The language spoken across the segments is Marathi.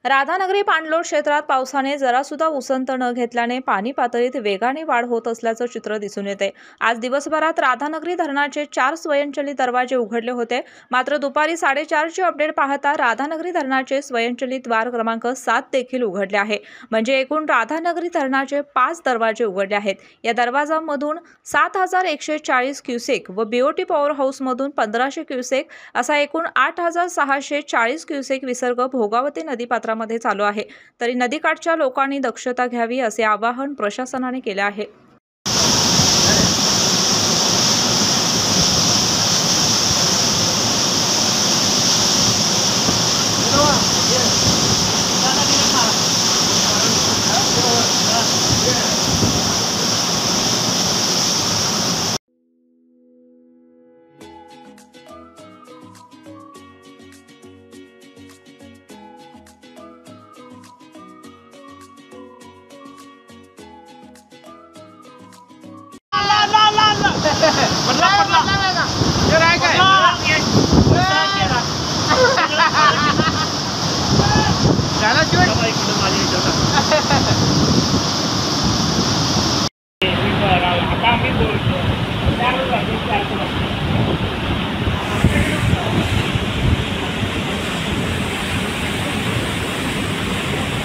राधानगरी पाणलोट क्षेत्रात पावसाने जरासुद्धा उसंत न घेतल्याने पाणी पातळीत वेगाने वाढ होत असल्याचं चित्र दिसून येते। आज दिवसभरात राधानगरी धरणाचे 4 स्वयंचलित दरवाजे उघडले होते। मात्र दुपारी 4:30ची अपडेट पाहता राधानगरी धरणाचे स्वयंचलित द्वार क्रमांक 7 देखील उघडले आहे। म्हणजे एकूण राधानगरी धरणाचे 5 दरवाजे उघडले आहेत। या दरवाजांमधून 7140 क्युसेक व बीओटी पॉवर हाऊसमधून 1500 क्युसेक असा एकूण 8640 क्युसेक विसर्ग भोगावती नदीपात्रात मध्ये चालू आहे। तरी नदीकाठच्या लोकांनी दक्षता घ्यावी असे आवाहन प्रशासनाने केले आहे।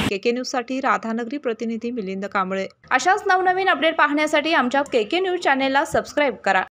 केके न्यूज साठी राधानगरी प्रतिनिधी मिलिंद कांबळे। अशाच नवनवीन अपडेट पाहण्यासाठी आमच्या केके न्यूज चॅनेलला सबस्क्राइब करा।